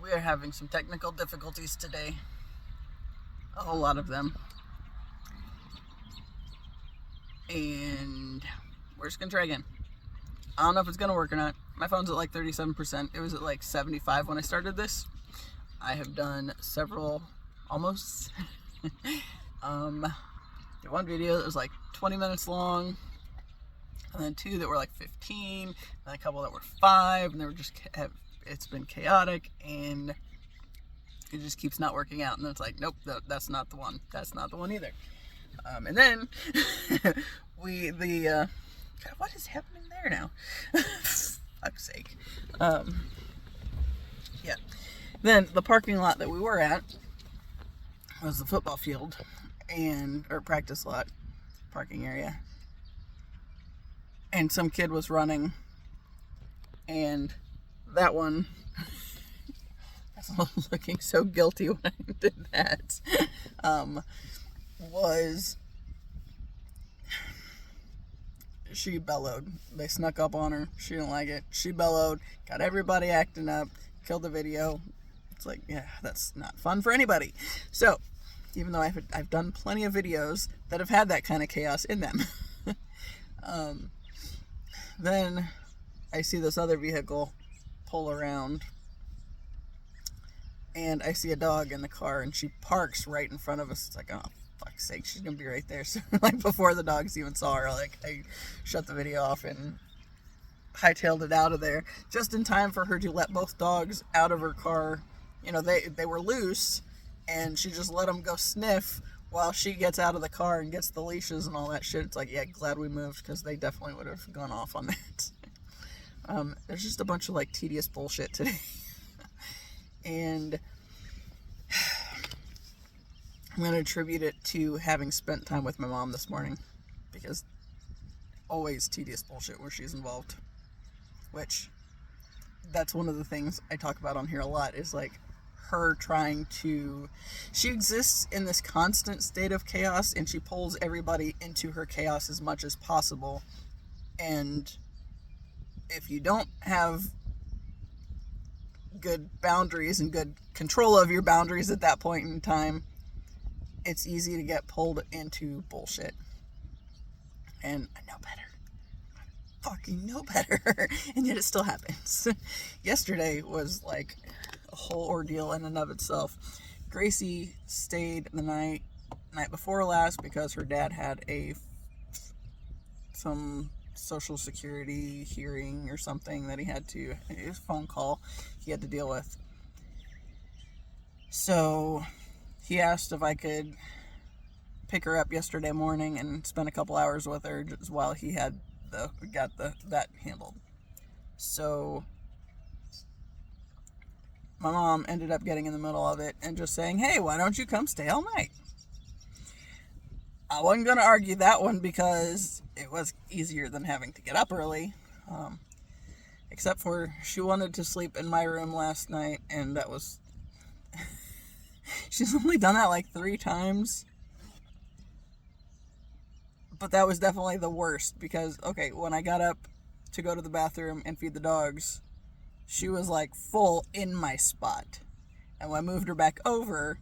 We are having some technical difficulties today. A whole lot of them. And we're just going to try again. I don't know if it's going to work or not. My phone's at like 37%. It was at like 75 when I started this. I have done several, almost. One video that was like 20 minutes long. And then two that were like 15. And a couple that were 5. And they were just, it's been chaotic. And it just keeps not working out. And then it's like, nope, that's not the one. That's not the one either. And then God, what is happening there now? Fuck's sake. Yeah. Then the parking lot that we were at was the football field or practice lot, parking area. And some kid was running, and that one, I was looking so guilty when I did that, she bellowed. They snuck up on her. She didn't like it. She bellowed, got everybody acting up, killed the video. It's like, yeah, that's not fun for anybody. So, even though I've done plenty of videos that have had that kind of chaos in them. Then I see this other vehicle pull around, and I see a dog in the car, and she parks right in front of us. It's like, oh, fuck's sake, she's gonna be right there. So, like, before the dogs even saw her, like, I shut the video off and hightailed it out of there, just in time for her to let both dogs out of her car. You know, they were loose, and she just let them go sniff while she gets out of the car and gets the leashes and all that shit. It's like, yeah, glad we moved, because they definitely would have gone off on that. There's just a bunch of, like, tedious bullshit today. And I'm going to attribute it to having spent time with my mom this morning, because always tedious bullshit where she's involved, which that's one of the things I talk about on here a lot, is like her she exists in this constant state of chaos, and she pulls everybody into her chaos as much as possible. And if you don't have good boundaries and good control of your boundaries at that point in time, it's easy to get pulled into bullshit. And I know better. I fucking know better. And yet it still happens. Yesterday was like a whole ordeal in and of itself. Gracie stayed the night before last because her dad had some social security hearing or something that it was a phone call he had to deal with. So he asked if I could pick her up yesterday morning and spend a couple hours with her just while he had got that handled. So my mom ended up getting in the middle of it and just saying, hey, why don't you come stay all night? I wasn't going to argue that one, because it was easier than having to get up early. Except for she wanted to sleep in my room last night, and that was... She's only done that like 3 times. But that was definitely the worst, because, okay, when I got up to go to the bathroom and feed the dogs, she was like full in my spot. And when I moved her back over,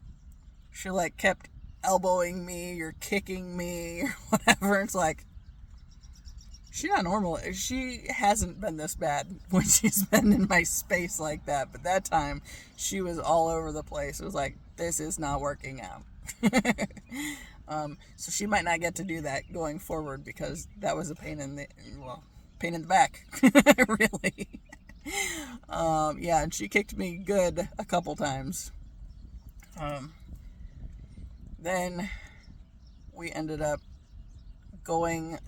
she like kept elbowing me or kicking me or whatever. It's like, she's not normal. She hasn't been this bad when she's been in my space like that. But that time, she was all over the place. It was like, this is not working out. So she might not get to do that going forward, because that was a pain in the back, really. Yeah, and she kicked me good a couple times. Then we ended up going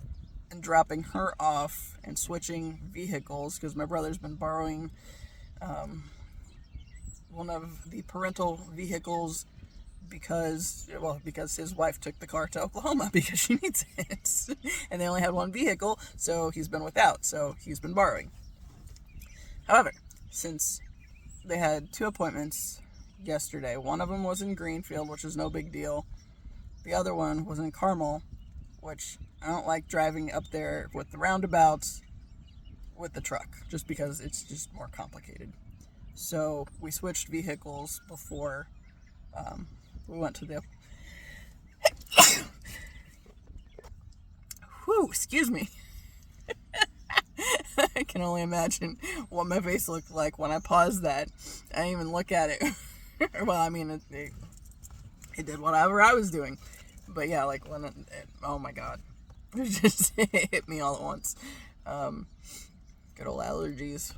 and dropping her off and switching vehicles, because my brother's been borrowing one of the parental vehicles because his wife took the car to Oklahoma because she needs it. And they only had one vehicle, so he's been without, so he's been borrowing. However, since they had 2 appointments yesterday, one of them was in Greenfield, which is no big deal. The other one was in Carmel, which I don't like driving up there with the roundabouts with the truck, just because it's just more complicated. So we switched vehicles before we went to the... Whew, excuse me. I can only imagine what my face looked like when I paused that. I didn't even look at it. Well, I mean, it did whatever I was doing. But yeah, like when oh my god. It just hit me all at once. Good old allergies.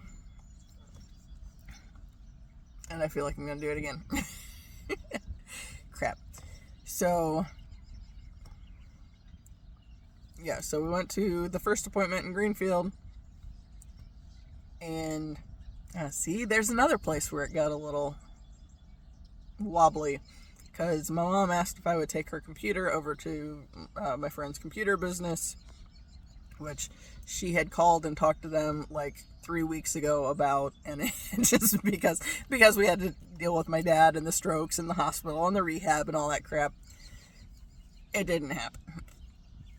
And I feel like I'm going to do it again. Crap. So, yeah, so we went to the first appointment in Greenfield. And, see, there's another place where it got a little wobbly. Because my mom asked if I would take her computer over to my friend's computer business, which she had called and talked to them like 3 weeks ago about, and it just because we had to deal with my dad and the strokes and the hospital and the rehab and all that crap, it didn't happen.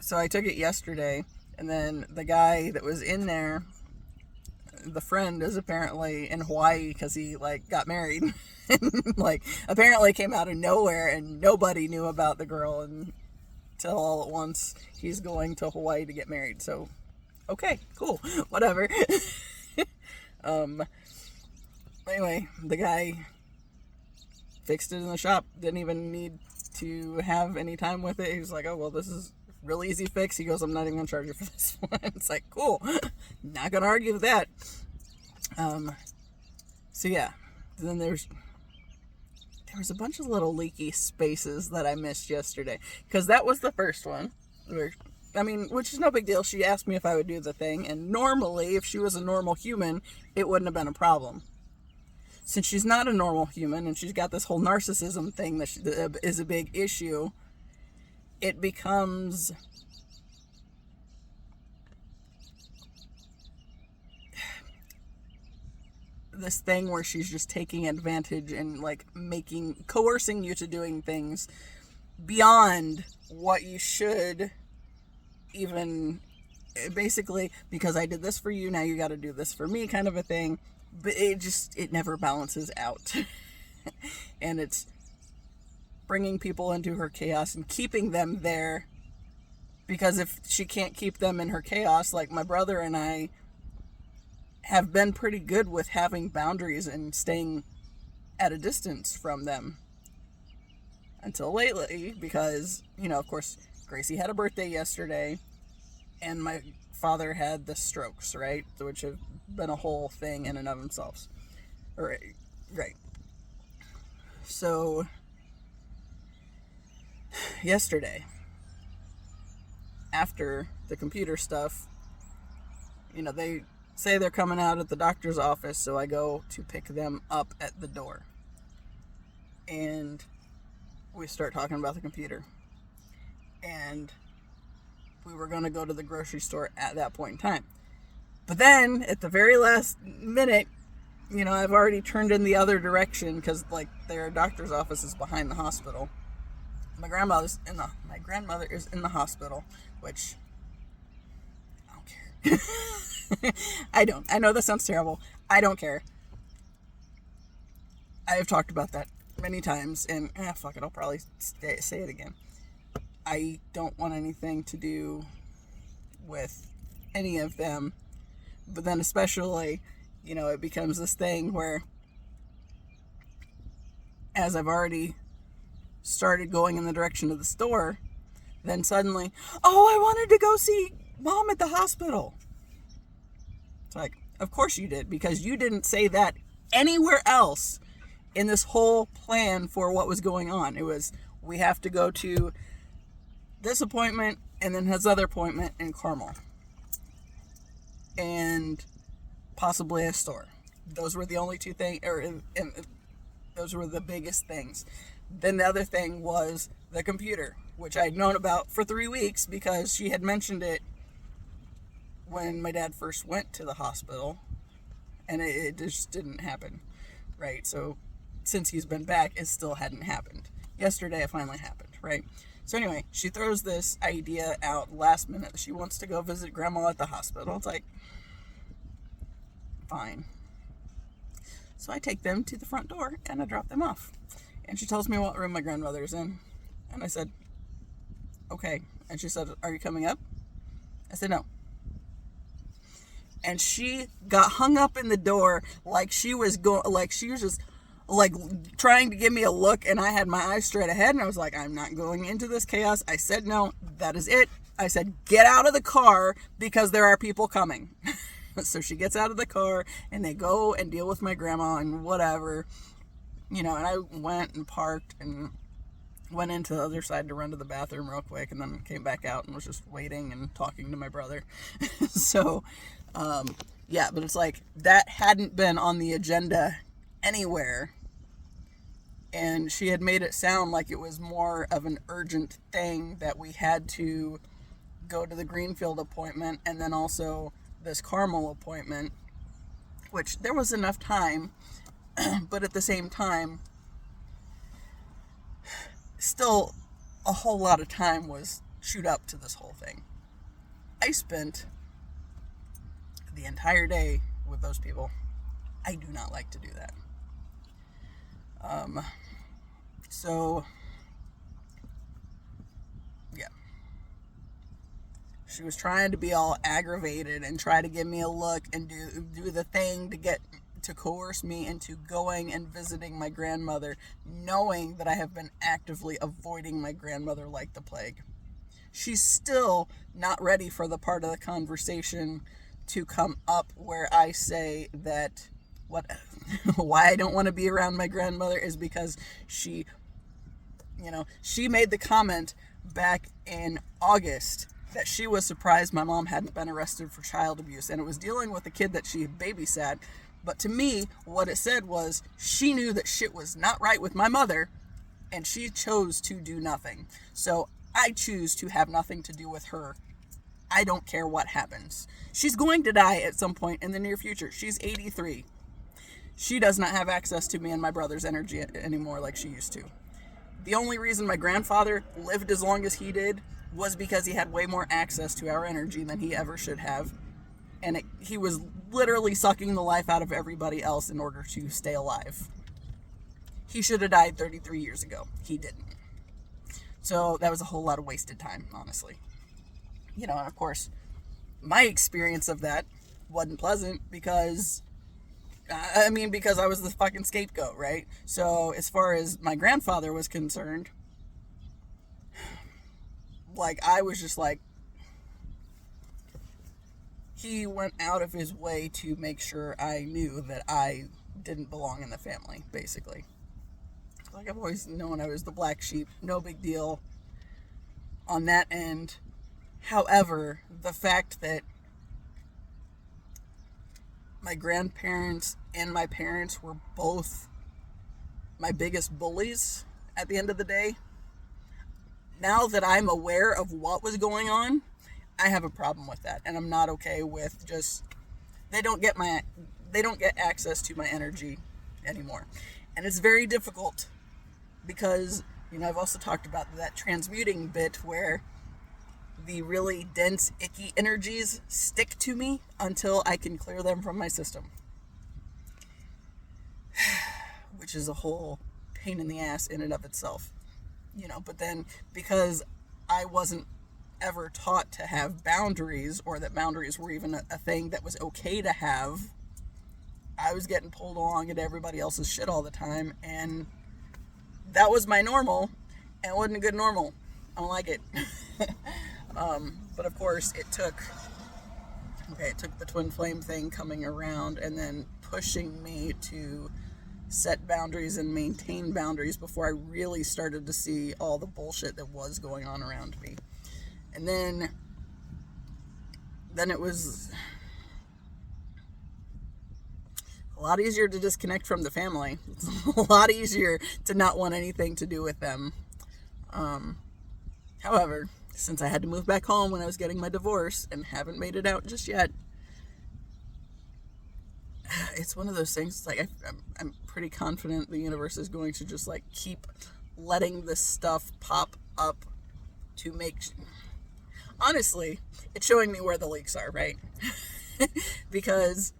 So I took it yesterday, and then the guy that was in there, the friend, is apparently in Hawaii because he like got married. And like apparently came out of nowhere, and nobody knew about the girl until all at once he's going to Hawaii to get married. So okay, cool, whatever. Anyway, the guy fixed it in the shop, didn't even need to have any time with it. He was like, oh well, this is real easy fix. He goes, I'm not even gonna charge you for this one. It's like, cool, not gonna argue with that. So yeah, then there was a bunch of little leaky spaces that I missed yesterday, because that was the first one where, I mean, which is no big deal. She asked me if I would do the thing, and normally if she was a normal human, it wouldn't have been a problem. Since she's not a normal human and she's got this whole narcissism thing that is a big issue, it becomes this thing where she's just taking advantage and like coercing you to doing things beyond what you should even, basically, because I did this for you, now you got to do this for me, kind of a thing. But it never balances out. And it's bringing people into her chaos and keeping them there, because if she can't keep them in her chaos, like my brother and I have been pretty good with having boundaries and staying at a distance from them until lately, because, you know, of course, Gracie had a birthday yesterday and my father had the strokes, right? Which have been a whole thing in and of themselves. Right. So, yesterday, after the computer stuff, you know, they say they're coming out at the doctor's office, so I go to pick them up at the door. And we start talking about the computer. And we were going to go to the grocery store at that point in time. But then, at the very last minute, you know, I've already turned in the other direction, because, like, their doctor's office is behind the hospital. My grandmother is in the hospital, which I don't care. I know that sounds terrible. I don't care. I have talked about that many times, and fuck it, I'll probably say it again. I don't want anything to do with any of them, but then especially, you know, it becomes this thing where, as I've already started going in the direction of the store, then suddenly, oh, I wanted to go see Mom at the hospital. It's like, of course you did, because you didn't say that anywhere else in this whole plan for what was going on. It was, we have to go to this appointment and then his other appointment in Carmel. And possibly a store. Those were the only two things, those were the biggest things. Then the other thing was the computer, which I'd known about for 3 weeks because she had mentioned it when my dad first went to the hospital, and it just didn't happen, right? So since he's been back, it still hadn't happened. Yesterday it finally happened, right? So anyway, she throws this idea out last minute that she wants to go visit Grandma at the hospital. It's like, fine. So I take them to the front door and I drop them off. And she tells me what room my grandmother's in. And I said, okay. And she said, are you coming up? I said, no. And she got hung up in the door like she was just like trying to give me a look, and I had my eyes straight ahead, and I was like, I'm not going into this chaos. I said, no, that is it. I said, get out of the car because there are people coming. So she gets out of the car and they go and deal with my grandma and whatever, and I went and parked and went into the other side to run to the bathroom real quick, and then came back out and was just waiting and talking to my brother. So, yeah, but it's like that hadn't been on the agenda anywhere, and she had made it sound like it was more of an urgent thing that we had to go to the Greenfield appointment and then also this Carmel appointment, which there was enough time, but at the same time, still a whole lot of time was chewed up to this whole thing. I spent the entire day with those people. I do not like to do that. So, yeah. She was trying to be all aggravated and try to give me a look and do the thing to coerce me into going and visiting my grandmother, knowing that I have been actively avoiding my grandmother like the plague. She's still not ready for the part of the conversation to come up where I say that why I don't want to be around my grandmother is because she made the comment back in August that she was surprised my mom hadn't been arrested for child abuse, and it was dealing with a kid that she babysat. But to me, what it said was she knew that shit was not right with my mother, and she chose to do nothing. So I choose to have nothing to do with her. I don't care what happens. She's going to die at some point in the near future. She's 83. She does not have access to me and my brother's energy anymore like she used to. The only reason my grandfather lived as long as he did was because he had way more access to our energy than he ever should have. And he was literally sucking the life out of everybody else in order to stay alive. He should have died 33 years ago. He didn't. So that was a whole lot of wasted time, honestly. And of course, my experience of that wasn't pleasant because I was the fucking scapegoat, right? So as far as my grandfather was concerned, I was just like, he went out of his way to make sure I knew that I didn't belong in the family, basically. I've always known I was the black sheep, no big deal on that end. However, the fact that my grandparents and my parents were both my biggest bullies at the end of the day, now that I'm aware of what was going on, I have a problem with that, and I'm not okay with just they don't get access to my energy anymore. And it's very difficult because I've also talked about that transmuting bit where the really dense, icky energies stick to me until I can clear them from my system, which is a whole pain in the ass in and of itself. But then because I wasn't ever taught to have boundaries, or that boundaries were even a thing that was okay to have, I was getting pulled along into everybody else's shit all the time, and that was my normal, and it wasn't a good normal. I don't like it. But of course it took the twin flame thing coming around and then pushing me to set boundaries and maintain boundaries before I really started to see all the bullshit that was going on around me. And then it was a lot easier to disconnect from the family. It's a lot easier to not want anything to do with them. However, since I had to move back home when I was getting my divorce and haven't made it out just yet, it's one of those things. It's I'm pretty confident the universe is going to just keep letting this stuff pop up to make. Honestly, it's showing me where the leaks are, right? Because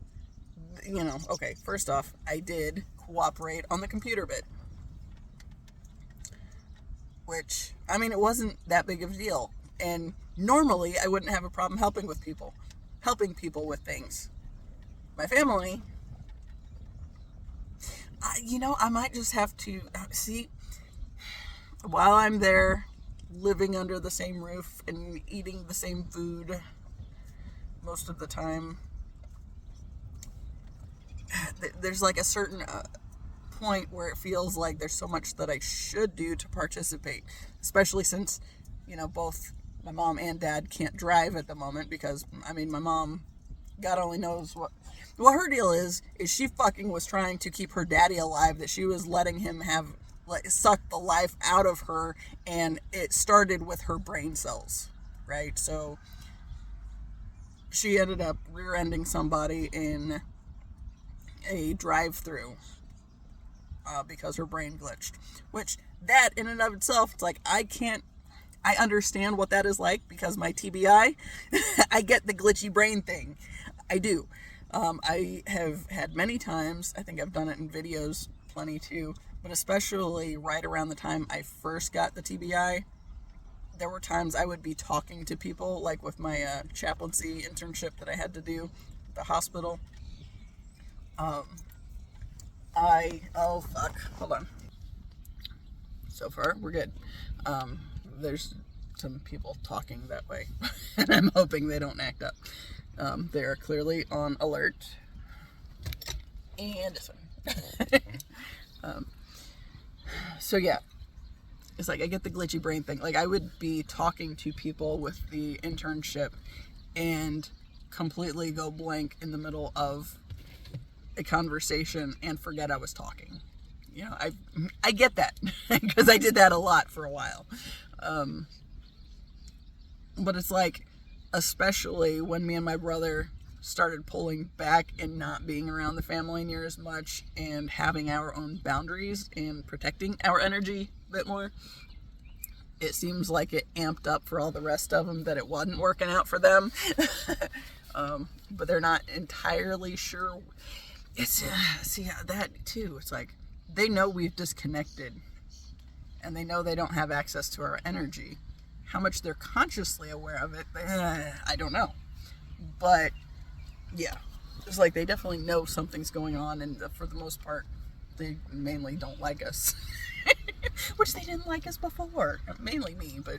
okay, first off, I did cooperate on the computer bit. Which, I mean, it wasn't that big of a deal. And normally, I wouldn't have a problem helping people with things. My family, I might just have to, see, while I'm there, living under the same roof and eating the same food most of the time, there's like a certain point where it feels like there's so much that I should do to participate, especially since, both my mom and dad can't drive at the moment because, my mom, God only knows what her deal is she fucking was trying to keep her daddy alive, that she was letting him suck the life out of her, and it started with her brain cells, right? So she ended up rear-ending somebody in a drive-through because her brain glitched, which that in and of itself, it's like, I understand what that is like because my TBI, I get the glitchy brain thing. I do. I have had many times, I think I've done it in videos plenty too, but especially right around the time I first got the TBI, there were times I would be talking to people, like with my chaplaincy internship that I had to do at the hospital. Hold on. So far, we're good. There's some people talking that way, and I'm hoping they don't act up. They are clearly on alert. And this one. So yeah, it's like I get the glitchy brain thing. Like, I would be talking to people with the internship and completely go blank in the middle of a conversation and forget I was talking. I get that because I did that a lot for a while. But it's like, especially when me and my brother started pulling back and not being around the family near as much and having our own boundaries and protecting our energy a bit more, it seems like it amped up for all the rest of them that it wasn't working out for them. But they're not entirely sure. That too. It's like, they know we've disconnected and they know they don't have access to our energy. How much they're consciously aware of it, I don't know. But yeah, it's like they definitely know something's going on, and for the most part, they mainly don't like us. Which they didn't like us before. Mainly me, but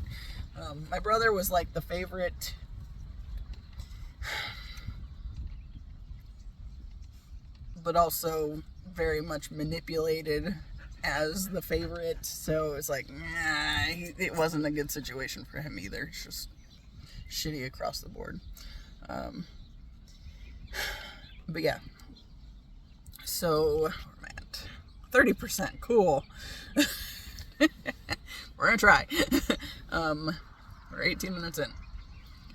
my brother was like the favorite. But also very much manipulated as the favorite, so it's like, it wasn't a good situation for him either. It's just shitty across the board. But yeah, so where am I at? 30%, cool. We're gonna try. We're 18 minutes in,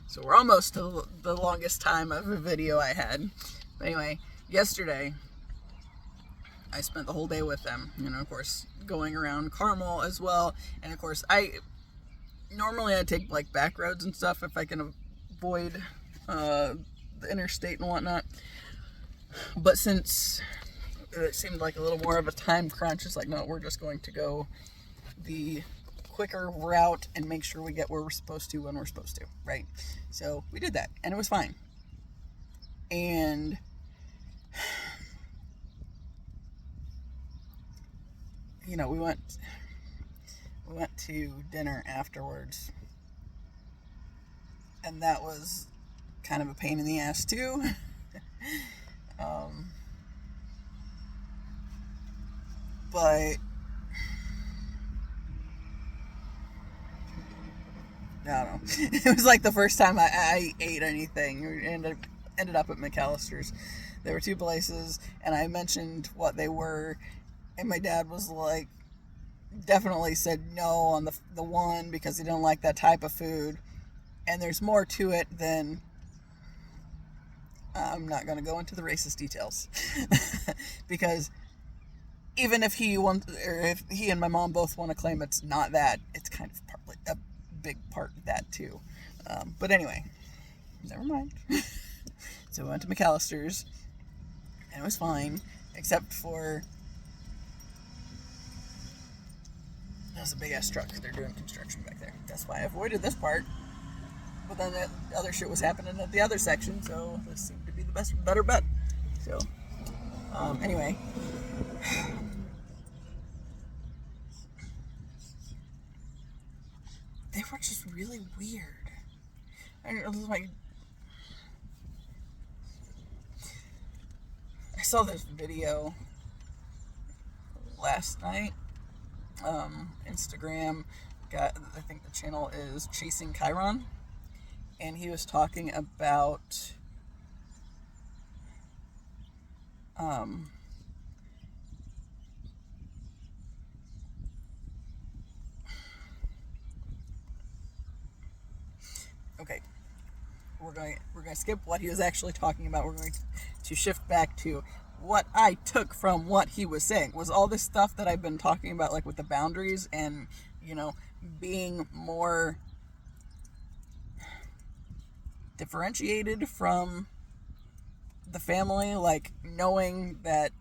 so we're almost to the longest time of a video I had. But anyway, yesterday I spent the whole day with them, of course, going around Carmel as well. And of course, I take like back roads and stuff if I can avoid the interstate and whatnot. But since it seemed like a little more of a time crunch, it's like, no, we're just going to go the quicker route and make sure we get where we're supposed to when we're supposed to, right? So we did that, and it was fine. And we went to dinner afterwards, and that was kind of a pain in the ass too. But I don't know. It was like the first time I ate anything. We ended up at McAllister's. There were two places, and I mentioned what they were, and my dad was like, definitely said no on the one because he didn't like that type of food. And there's more to it than, I'm not going to go into the racist details. Because even if if he and my mom both want to claim it's not that, it's kind of partly a big part of that too. But anyway, never mind. So we went to McAllister's, and it was fine, except for there's a big ass truck. They're doing construction back there. That's why I avoided this part. But then the other shit was happening at the other section, so this seemed to be the better bet. So, anyway. They were just really weird. I saw this video last night. Instagram got, I think the channel is Chasing Chiron, and he was talking about okay, we're going to skip what he was actually talking about. We're going to shift back to what I took from what he was saying. Was all this stuff that I've been talking about, like with the boundaries and, you know, being more differentiated from the family, like knowing that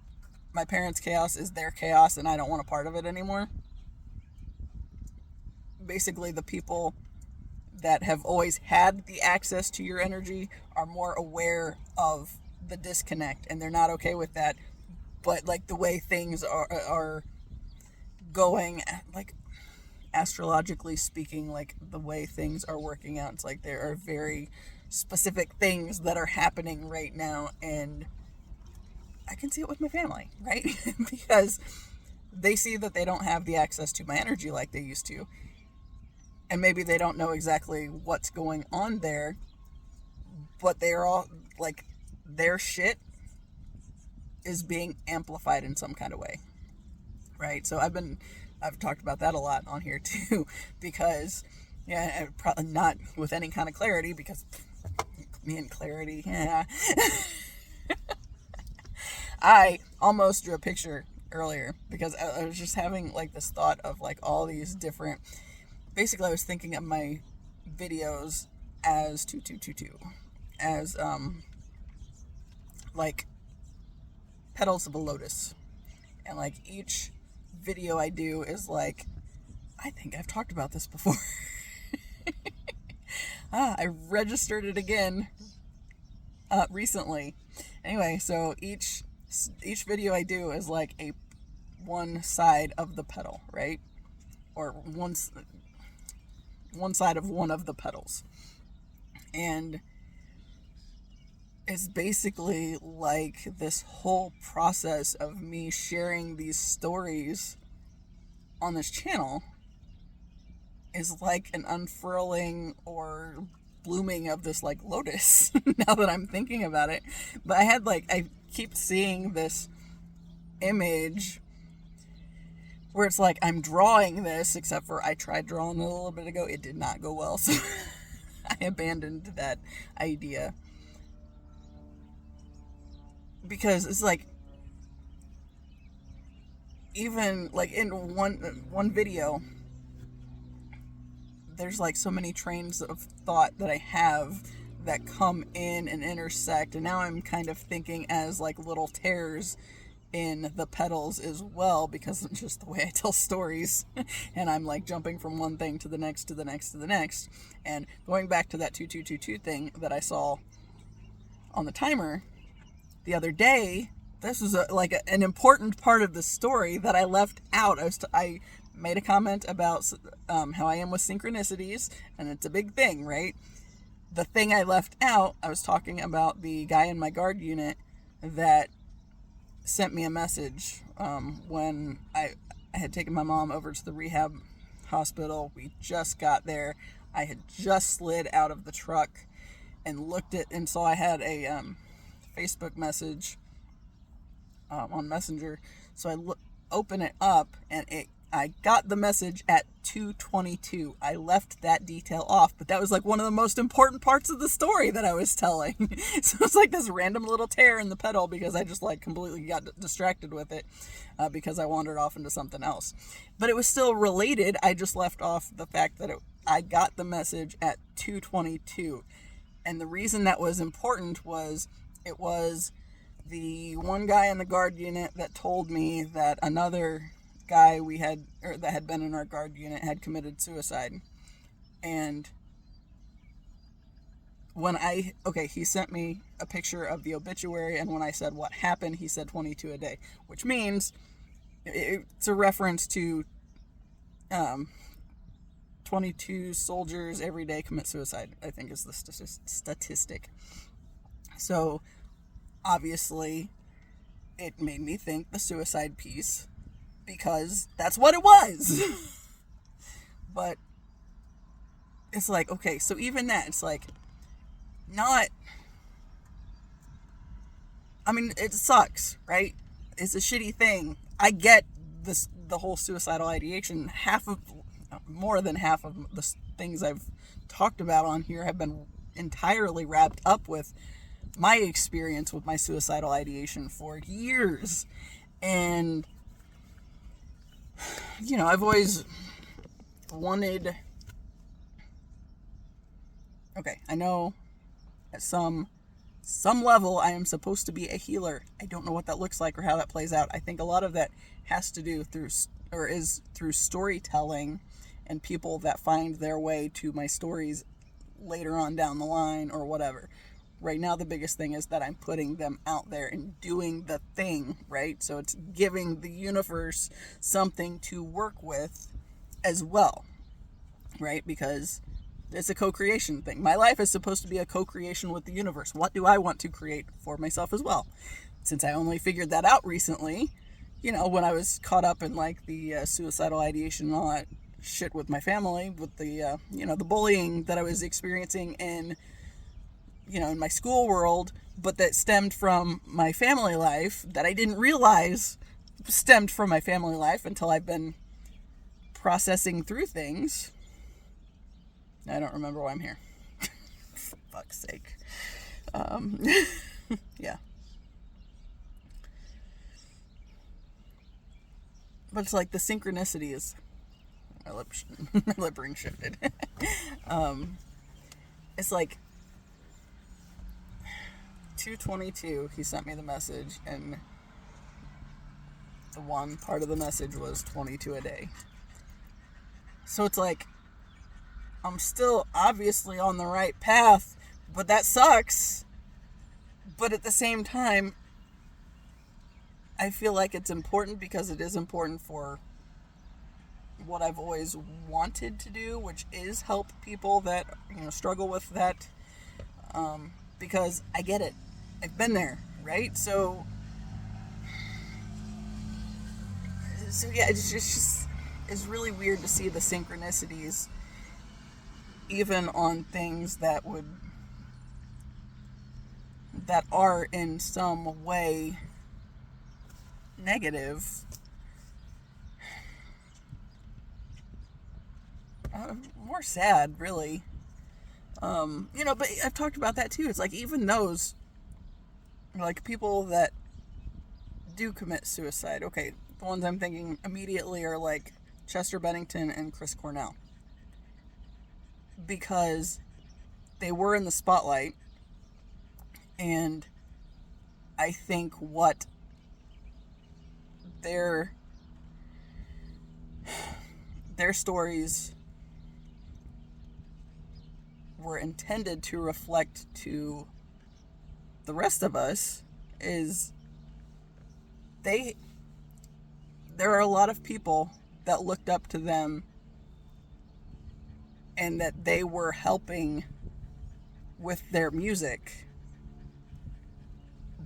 my parents' chaos is their chaos and I don't want a part of it anymore. Basically, the people that have always had the access to your energy are more aware of the disconnect, and they're not okay with that. But like the way things are going, like astrologically speaking, like the way things are working out, it's like there are very specific things that are happening right now, and I can see it with my family, right? Because they see that they don't have the access to my energy like they used to, and maybe they don't know exactly what's going on there, but they're all like, their shit is being amplified in some kind of way, right? So I've talked about that a lot on here too, because yeah, probably not with any kind of clarity, because me and clarity, yeah. I almost drew a picture earlier because I was just having like this thought of like all these different, basically I was thinking of my videos as 2222, as like petals of a lotus, and like each video I do is like, I think I've talked about this before. I registered it again recently. Anyway, so each video I do is like a one side of the petal, right? Or one side of one of the petals. And it's basically like this whole process of me sharing these stories on this channel is like an unfurling or blooming of this like lotus now that I'm thinking about it. But I keep seeing this image where it's like I'm drawing this, except for I tried drawing it a little bit ago. It did not go well, so I abandoned that idea. Because it's like, even like in one video, there's like so many trains of thought that I have that come in and intersect, and now I'm kind of thinking as like little tears in the petals as well, because of just the way I tell stories. And I'm like jumping from one thing to the next, to the next, to the next. And going back to that 2222 thing that I saw on the timer the other day, this was an important part of the story that I left out. I made a comment about how I am with synchronicities, and it's a big thing, right? The thing I left out, I was talking about the guy in my guard unit that sent me a message when I had taken my mom over to the rehab hospital. We just got there. I had just slid out of the truck and looked at, and saw I had a Facebook message on Messenger. So I open it up, and I got the message at 2:22. I left that detail off, but that was like one of the most important parts of the story that I was telling. So it's like this random little tear in the petal because I just like completely got distracted with it because I wandered off into something else. But it was still related. I just left off the fact that I got the message at 2:22. And the reason that was important was it was the one guy in the guard unit that told me that another guy that had been in our guard unit had committed suicide. And he sent me a picture of the obituary, and when I said what happened, he said 22 a day, which means it's a reference to 22 soldiers every day commit suicide, I think is the statistic. So obviously it made me think the suicide piece, because that's what it was. But it's like, okay, so even that, it's like, it sucks, right? It's a shitty thing. I get the whole suicidal ideation. More than half of the things I've talked about on here have been entirely wrapped up with my experience with my suicidal ideation for years. And, I've always wanted... Okay, I know at some level I am supposed to be a healer. I don't know what that looks like or how that plays out. I think a lot of that has to do through storytelling and people that find their way to my stories later on down the line or whatever. Right now, the biggest thing is that I'm putting them out there and doing the thing, right? So it's giving the universe something to work with as well, right? Because it's a co-creation thing. My life is supposed to be a co-creation with the universe. What do I want to create for myself as well? Since I only figured that out recently, when I was caught up in like the suicidal ideation and all that shit with my family, with the, the bullying that I was experiencing in my school world, but that stemmed from my family life, that I didn't realize stemmed from my family life until I've been processing through things. I don't remember why I'm here. For fuck's sake. Yeah. But it's like the synchronicity is... My lip ring shifted. It's like 2:22, he sent me the message, and the one part of the message was 22 a day. So it's like, I'm still obviously on the right path, but that sucks. But at the same time, I feel like it's important because it is important for what I've always wanted to do, which is help people that, struggle with that. Because I get it. I've been there, right? So yeah, it's really weird to see the synchronicities even on things that are in some way negative. More sad, really. But I've talked about that too. It's like, even those, like, people that do commit suicide. Okay, the ones I'm thinking immediately are like Chester Bennington and Chris Cornell. Because they were in the spotlight, and I think what their stories were intended to reflect to the rest of us is there are a lot of people that looked up to them and that they were helping with their music,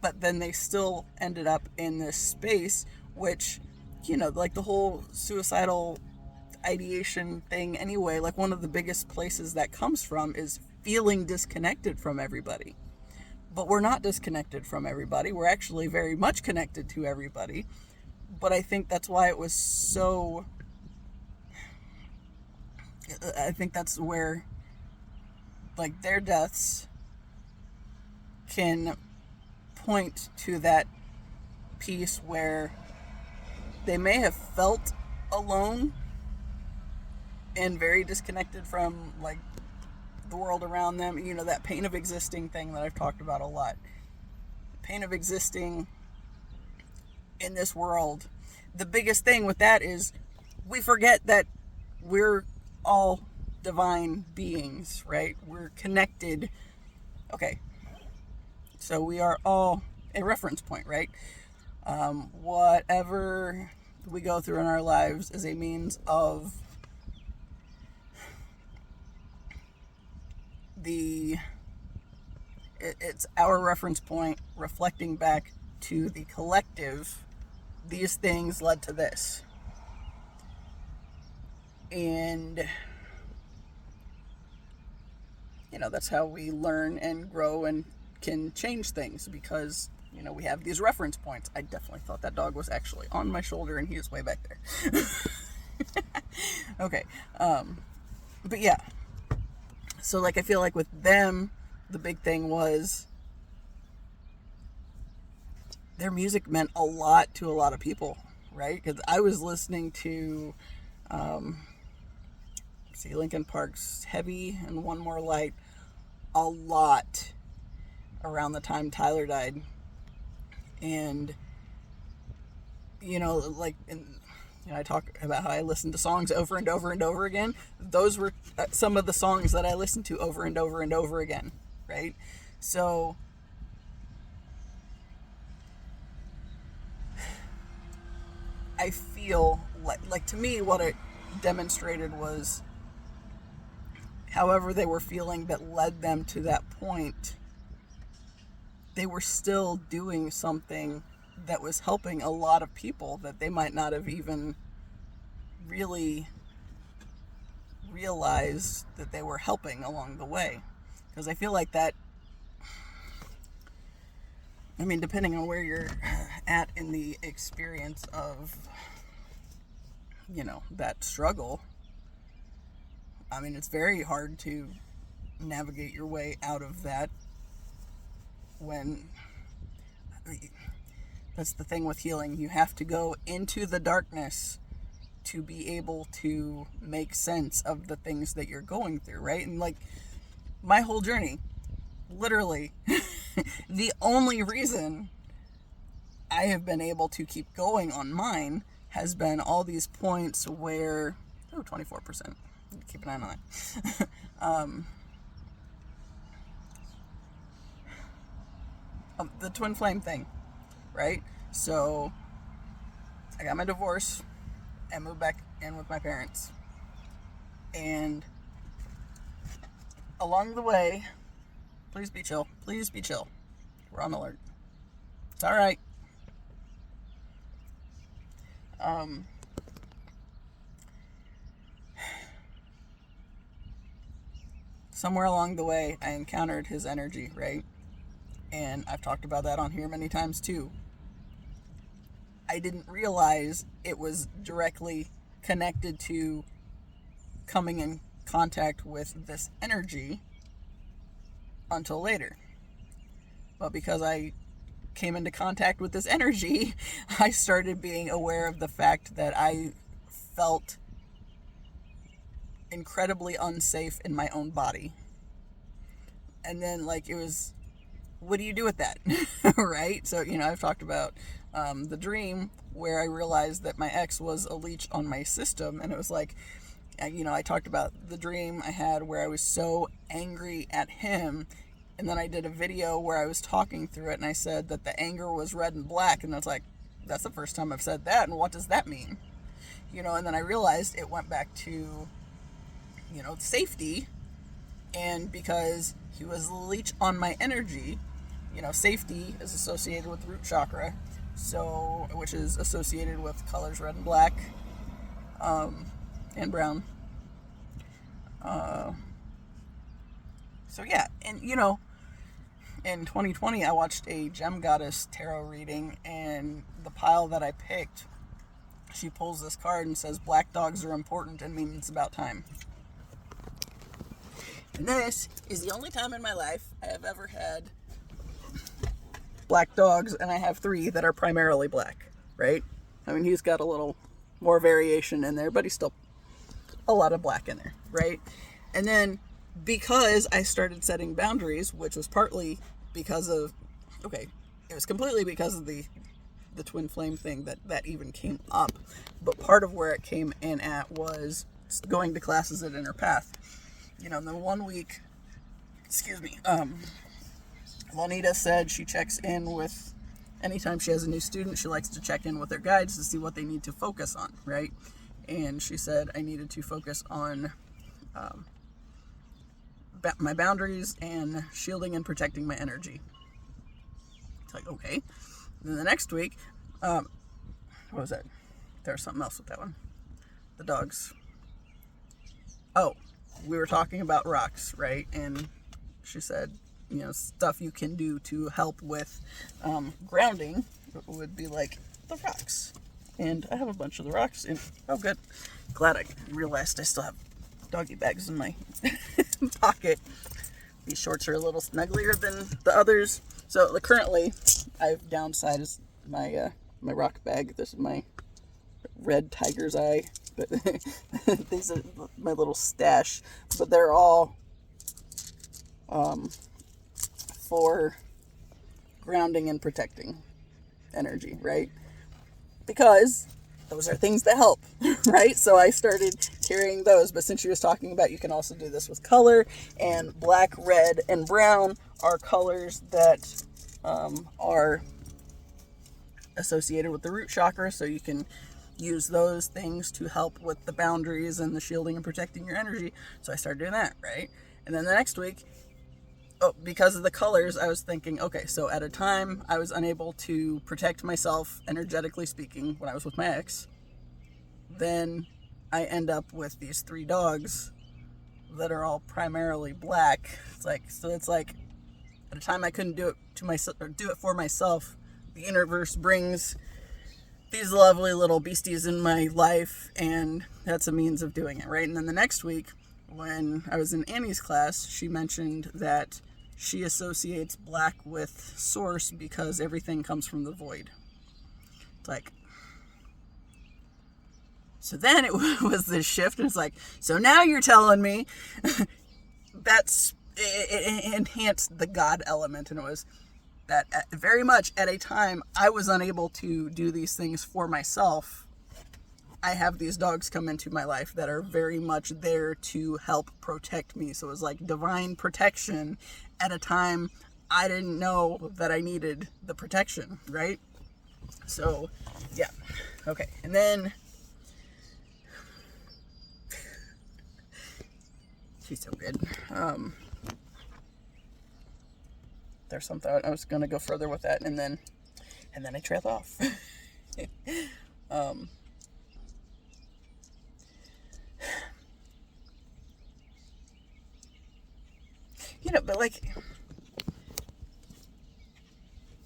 but then they still ended up in this space, which, like the whole suicidal ideation thing anyway, like one of the biggest places that comes from is feeling disconnected from everybody. But we're not disconnected from everybody. We're actually very much connected to everybody. But I think that's why it was so... I think that's where, like, their deaths can point to that piece where they may have felt alone and very disconnected from, like, the world around them, that pain of existing thing that I've talked about a lot. pain of existing in this world. The biggest thing with that is we forget that we're all divine beings, right? We're connected. Okay. So we are all a reference point, right? Whatever we go through in our lives is a means of it's our reference point reflecting back to the collective. These things led to this. And, you know, that's how we learn and grow and can change things, because, you know, we have these reference points. I definitely thought that dog was actually on my shoulder and he was way back there. Okay. But yeah. So, like, I feel like with them, the big thing was their music meant a lot to a lot of people, right? Because I was listening to, Linkin Park's Heavy and One More Light a lot around the time Tyler died. And, you know, like, I talk about how I listened to songs over and over and over again. Those were some of the songs that I listened to over and over and over again, right? So I feel like to me what it demonstrated was however they were feeling that led them to that point, they were still doing something that was helping a lot of people that they might not have even really realized that they were helping along the way. Because I feel like that, I mean, depending on where you're at in the experience of, you know, that struggle, I mean, it's very hard to navigate your way out of that when, that's the thing with healing. You have to go into the darkness to be able to make sense of the things that you're going through, right? And like my whole journey, literally, the only reason I have been able to keep going on mine has been all these points where, 24%. Keep an eye on that. The twin flame thing, right? So I got my divorce and moved back in with my parents. And along the way, please be chill. Please be chill. We're on alert. It's all right. Somewhere along the way, I encountered his energy, right? And I've talked about that on here many times too. I didn't realize it was directly connected to coming in contact with this energy until later. But because I came into contact with this energy, I started being aware of the fact that I felt incredibly unsafe in my own body. And then, like, it was, what do you do with that? Right? So, you know, I've talked about the dream where I realized that my ex was a leech on my system. And it was like, you know, I talked about the dream I had where I was so angry at him. And then I did a video where I was talking through it and I said that the anger was red and black. And I was like, that's the first time I've said that. And what does that mean? You know, and then I realized it went back to, you know, safety. And because he was a leech on my energy, you know, safety is associated with the root chakra, so, which is associated with colors red and black, and brown. So yeah, and you know, in 2020, I watched a Gem Goddess tarot reading, and the pile that I picked, she pulls this card and says, "Black dogs are important and means it's about time." And this is the only time in my life I have ever had black dogs, and I have 3 that are primarily black, right? I mean, he's got a little more variation in there, but he's still a lot of black in there, right? And then because I started setting boundaries, which was partly because of, okay, it was completely because of the twin flame thing that even came up. But part of where it came in at was going to classes at Inner Path. You know, in the 1 week, Juanita said she checks in with, anytime she has a new student, she likes to check in with their guides to see what they need to focus on, right? And she said I needed to focus on my boundaries and shielding and protecting my energy. It's like, okay. And then the next week, what was that? There was something else with that one. The dogs. Oh, we were talking about rocks, right? And she said, you know, stuff you can do to help with grounding would be like the rocks. And I have a bunch of the rocks in. Oh, good. Glad I realized I still have doggy bags in my pocket. These shorts are a little snugglier than the others. So currently, I've downsized my my rock bag. This is my red tiger's eye. But these are my little stash. But they're all for grounding and protecting energy, right? Because those are things that help, right? So I started carrying those, but since she was talking about you can also do this with color, and black, red, and brown are colors that are associated with the root chakra, so you can use those things to help with the boundaries and the shielding and protecting your energy. So I started doing that, right? And then the next week, because of the colors, I was thinking, okay, so at a time I was unable to protect myself, energetically speaking, when I was with my ex. Then I end up with these 3 dogs that are all primarily black. It's like at a time I couldn't do it to myself or do it for myself. The universe brings these lovely little beasties in my life, and that's a means of doing it, right? And then the next week, when I was in Annie's class, she mentioned that she associates black with source because everything comes from the void. It's like, so then it was this shift, and it's like, so now you're telling me it enhanced the God element, and it was that very much at a time I was unable to do these things for myself. I have these dogs come into my life that are very much there to help protect me. So it was like divine protection at a time I didn't know that I needed the protection, right? So, yeah. Okay. And then she's so good. There's something I was going to go further with that, and then I trailed off. You know, but like,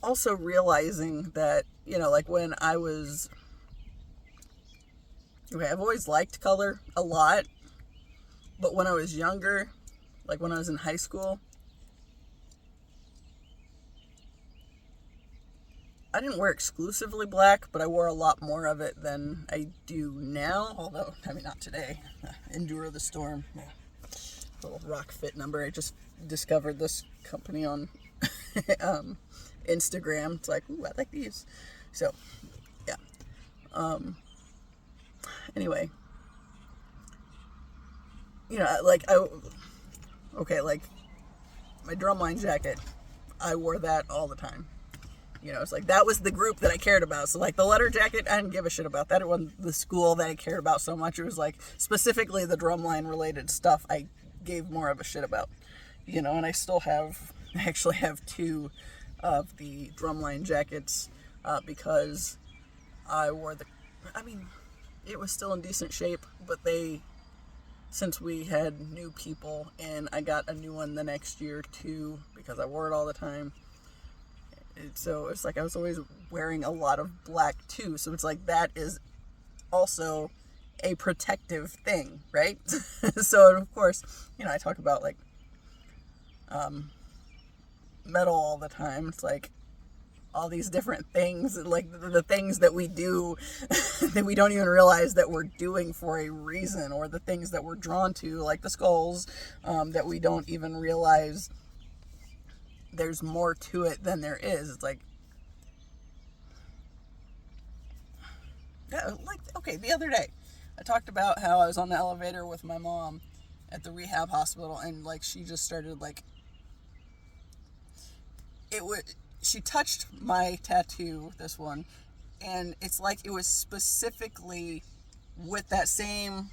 also realizing that, you know, like when I was, okay, I've always liked color a lot, but when I was younger, like when I was in high school, I didn't wear exclusively black, but I wore a lot more of it than I do now, although, I mean, not today. Endure the storm. Yeah. Little Rokfit number. I just discovered this company on Instagram. It's like, ooh, I like these. So, yeah. Anyway. You know, like, like, my drumline jacket, I wore that all the time. You know, it's like, that was the group that I cared about. So, like, the letter jacket, I didn't give a shit about that. It wasn't the school that I cared about so much. It was, like, specifically the drumline related stuff I gave more of a shit about. You know, and I actually have 2 of the drumline jackets because I wore it was still in decent shape, but since we had new people, and I got a new one the next year too, because I wore it all the time. So it's like I was always wearing a lot of black too. So it's like that is also a protective thing, right? So of course, you know, I talk about like metal all the time. It's like all these different things, like the things that we do that we don't even realize that we're doing for a reason, or the things that we're drawn to, like the skulls, that we don't even realize there's more to it than there is. It's like like, okay, the other day, I talked about how I was on the elevator with my mom at the rehab hospital, and, like, she just started, like, she touched my tattoo, this one, and it's like it was specifically with that same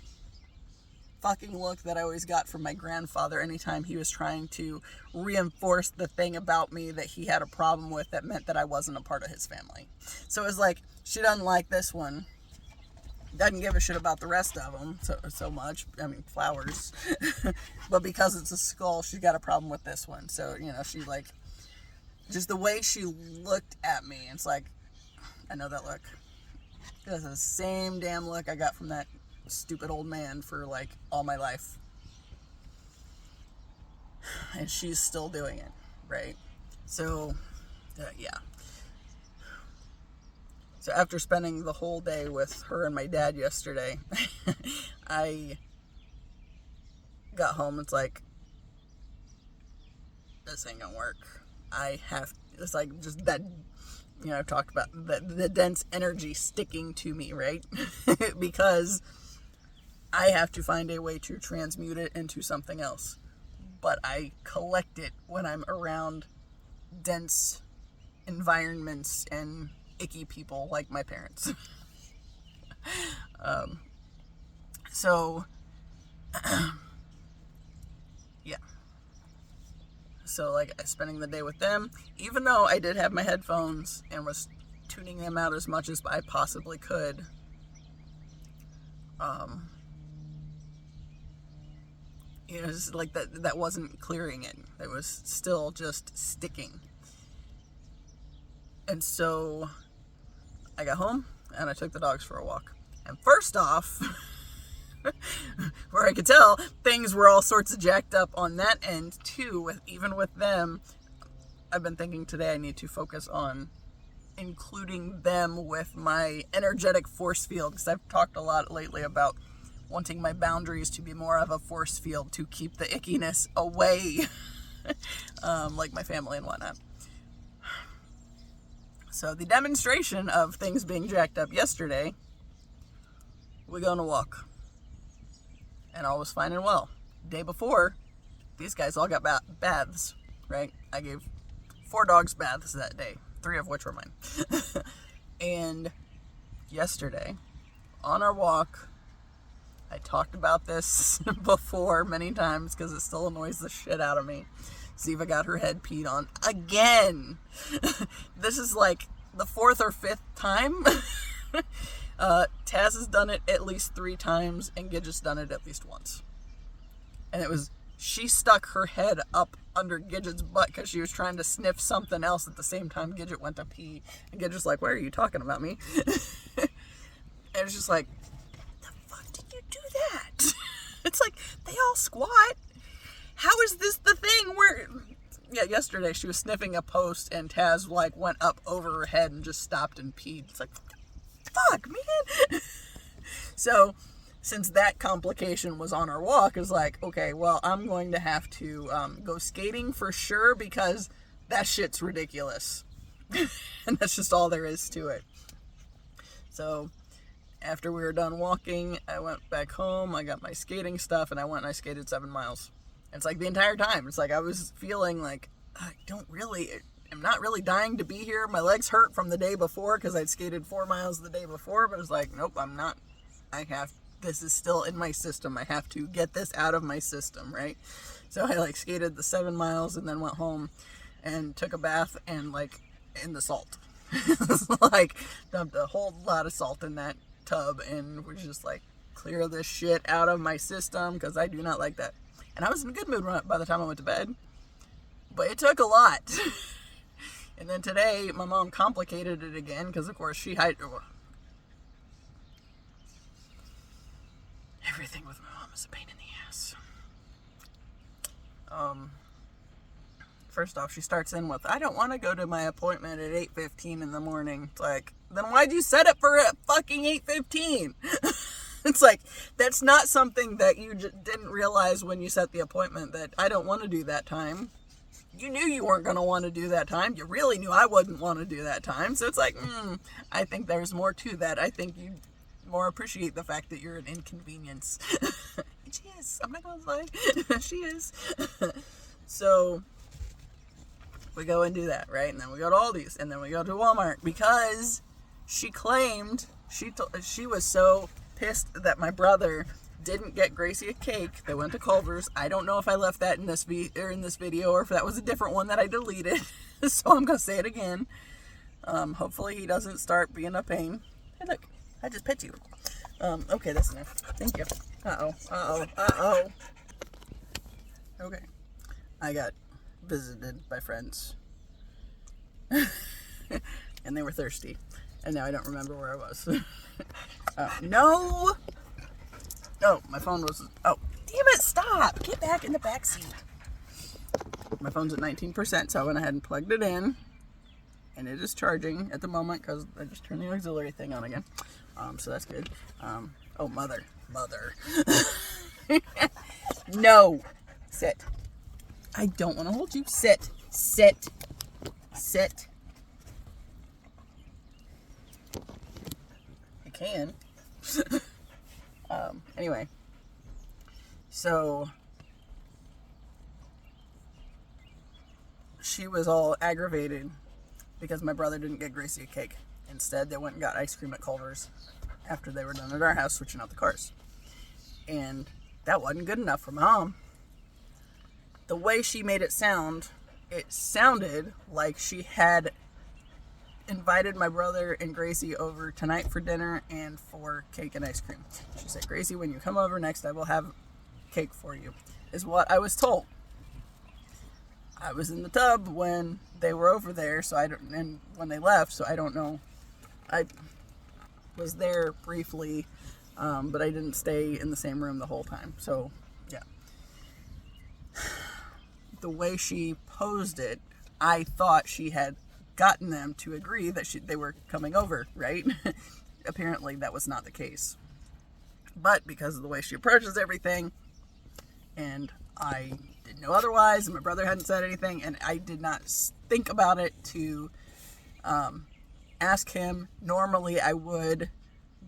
fucking look that I always got from my grandfather anytime he was trying to reinforce the thing about me that he had a problem with that meant that I wasn't a part of his family. So it was like, she doesn't like this one, doesn't give a shit about the rest of them so much. I mean, flowers. But because it's a skull, she's got a problem with this one. So, you know, she, like, just the way she looked at me, it's like, I know that look. That's the same damn look I got from that stupid old man for, like, all my life. And she's still doing it, right? So, yeah. So after spending the whole day with her and my dad yesterday, I got home. It's like, this ain't gonna work. It's like just that, you know, I've talked about the dense energy sticking to me, right? Because I have to find a way to transmute it into something else. But I collect it when I'm around dense environments and icky people like my parents. So, yeah. So, like, spending the day with them, even though I did have my headphones and was tuning them out as much as I possibly could, you know, it's like that wasn't clearing it. It was still just sticking. And so I got home and I took the dogs for a walk. And first off, where I could tell things were all sorts of jacked up on that end too, even with them, I've been thinking today I need to focus on including them with my energetic force field, because I've talked a lot lately about wanting my boundaries to be more of a force field to keep the ickiness away, like my family and whatnot. So the demonstration of things being jacked up yesterday, we go on a walk. And all was fine and well. Day before, these guys all got baths, right? I gave 4 dogs baths that day, 3 of which were mine. And yesterday, on our walk, I talked about this before many times because it still annoys the shit out of me. Ziva got her head peed on again. This is like the 4th or 5th time. Taz has done it at least 3 times, and Gidget's done it at least once. And it was, she stuck her head up under Gidget's butt because she was trying to sniff something else at the same time Gidget went to pee. And Gidget's like, why are you talking about me? And it's just like, the fuck did you do that? It's like, they all squat. How is this the thing where... Yeah, yesterday she was sniffing a post and Taz, like, went up over her head and just stopped and peed. It's like, fuck, man. So, since that complication was on our walk, it's like, okay, well, I'm going to have to go skating for sure because that shit's ridiculous. And that's just all there is to it. So, after we were done walking, I went back home, I got my skating stuff, and I went and I skated 7 miles. And it's like the entire time, it's like I was feeling like, I'm not really dying to be here. My legs hurt from the day before because I'd skated 4 miles the day before, but it's like, nope, I'm not. This is still in my system. I have to get this out of my system, right? So I like skated the 7 miles and then went home and took a bath and like in the salt. Like dumped a whole lot of salt in that tub and was just like, clear this shit out of my system because I do not like that. And I was in a good mood by the time I went to bed. But it took a lot. And then today, my mom complicated it again, because of course everything with my mom is a pain in the ass. First off, she starts in with, I don't want to go to my appointment at 8:15 in the morning. It's like, then why'd you set it for fucking 8:15? It's like, that's not something that you didn't realize when you set the appointment, that I don't want to do that time. you knew you weren't going to want to do that time. You really knew I wouldn't want to do that time. So it's like, I think there's more to that. I think you more appreciate the fact that you're an inconvenience. She is. I'm not going to lie. She is. So we go and do that, right? And then we go to Aldi's, and then we go to Walmart, because she claimed, she was so pissed that my brother didn't get Gracie a cake. They went to Culver's. I don't know if I left that in this video, or if that was a different one that I deleted. So I'm going to say it again. Hopefully he doesn't start being a pain. Hey, look, I just pet you. Okay, that's enough. Thank you. Uh-oh. Okay. I got visited by friends. And they were thirsty. And now I don't remember where I was. No! Oh, my phone was... Oh, damn it, stop! Get back in the back seat. My phone's at 19%, so I went ahead and plugged it in. And it is charging at the moment, because I just turned the auxiliary thing on again. So that's good. Oh, mother. No! Sit. I don't want to hold you. Sit. I can. Anyway. So, she was all aggravated because my brother didn't get Gracie a cake. Instead, they went and got ice cream at Culver's after they were done at our house switching out the cars. And that wasn't good enough for Mom. The way she made it sounded like she had invited my brother and Gracie over tonight for dinner and for cake and ice cream. She said, Gracie, when you come over next, I will have cake for you, is what I was told. I was in the tub when they were over there, and when they left, so I don't know. I was there briefly, but I didn't stay in the same room the whole time. So, yeah. The way she posed it, I thought she had gotten them to agree that they were coming over, right? Apparently that was not the case. But because of the way she approaches everything, and I didn't know otherwise, and my brother hadn't said anything, and I did not think about it to ask him. Normally I would,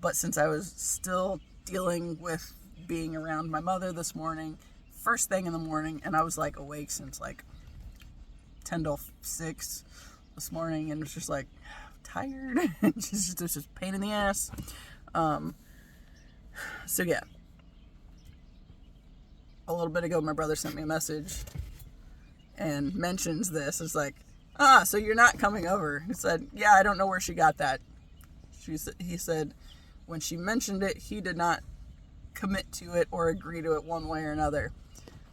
but since I was still dealing with being around my mother this morning, first thing in the morning, and I was like awake since like 10 to 6 this morning, and it's just like tired. It's just pain in the ass. So yeah, a little bit ago my brother sent me a message and mentions this. It's like, so you're not coming over. He said, yeah, I don't know where she got that. He said when she mentioned it, he did not commit to it or agree to it one way or another.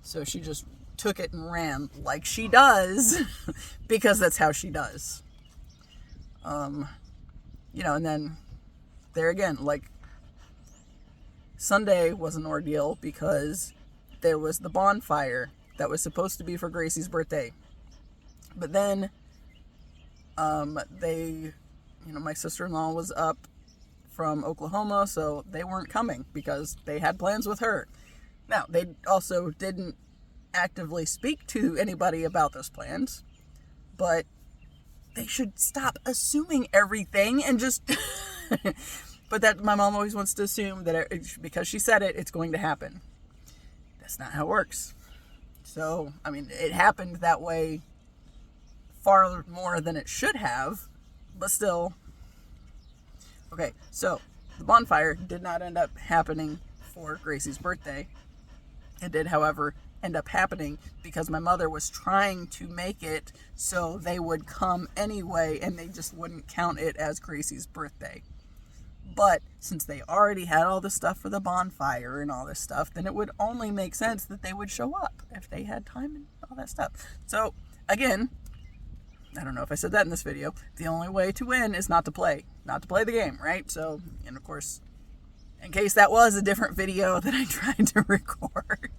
So she just took it and ran like she does, because that's how she does. And then there again, like Sunday was an ordeal because there was the bonfire that was supposed to be for Gracie's birthday. But then my sister-in-law was up from Oklahoma, so they weren't coming because they had plans with her. Now, they also didn't actively speak to anybody about those plans, but they should stop assuming everything and just... But that my mom always wants to assume that because she said it, it's going to happen. That's not how it works. So, I mean, it happened that way far more than it should have, but still. Okay, so the bonfire did not end up happening for Gracie's birthday. It did, however, end up happening because my mother was trying to make it so they would come anyway, and they just wouldn't count it as Gracie's birthday. But since they already had all the stuff for the bonfire and all this stuff, then it would only make sense that they would show up if they had time and all that stuff. So, again, I don't know if I said that in this video, the only way to win is not to play the game, right? So, and of course, in case that was a different video that I tried to record,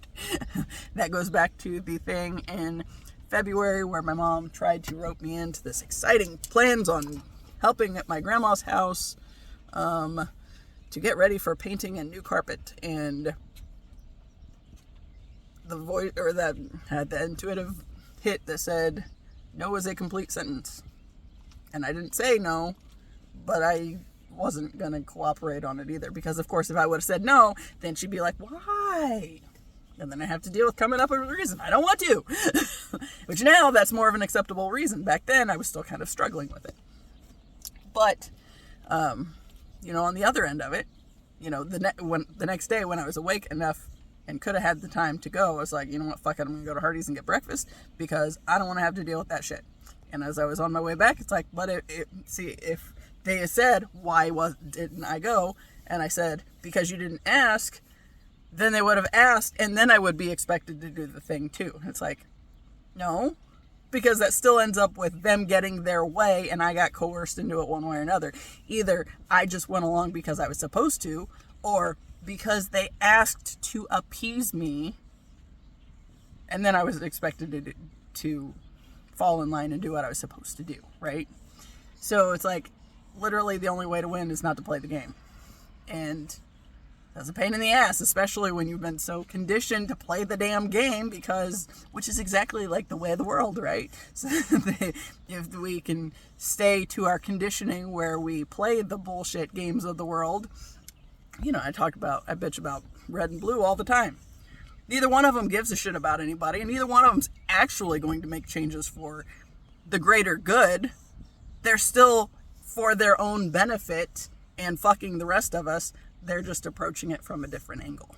that goes back to the thing in February where my mom tried to rope me into this exciting plans on helping at my grandma's house to get ready for painting a new carpet, and the intuitive hit that said, no is a complete sentence. And I didn't say no, but I wasn't going to cooperate on it either. Because, of course, if I would have said no, then she'd be like, why? And then I have to deal with coming up with a reason. I don't want to. Which now, that's more of an acceptable reason. Back then, I was still kind of struggling with it. But, you know, on the other end of it, you know, the next day when I was awake enough and could have had the time to go, I was like, you know what, fuck it, I'm going to go to Hardee's and get breakfast because I don't want to have to deal with that shit. And as I was on my way back, it's like, but see, if they had said, why didn't I go? And I said, because you didn't ask, then they would have asked, and then I would be expected to do the thing too. It's like, no, because that still ends up with them getting their way, and I got coerced into it one way or another. Either I just went along because I was supposed to, or because they asked to appease me, and then I was expected to fall in line and do what I was supposed to do, right? So it's like, literally the only way to win is not to play the game. And that's a pain in the ass, especially when you've been so conditioned to play the damn game, which is exactly like the way of the world, right? So if we can stay to our conditioning where we play the bullshit games of the world, you know, I bitch about red and blue all the time. Neither one of them gives a shit about anybody, and neither one of them's actually going to make changes for the greater good. They're still for their own benefit and fucking the rest of us. They're just approaching it from a different angle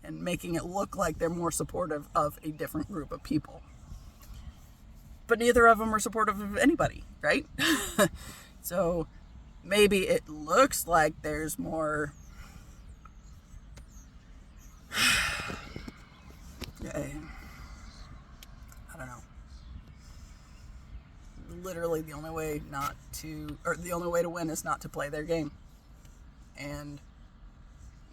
and making it look like they're more supportive of a different group of people. But neither of them are supportive of anybody, right? So maybe it looks like there's more... I don't know. Literally the only way to win is not to play their game. And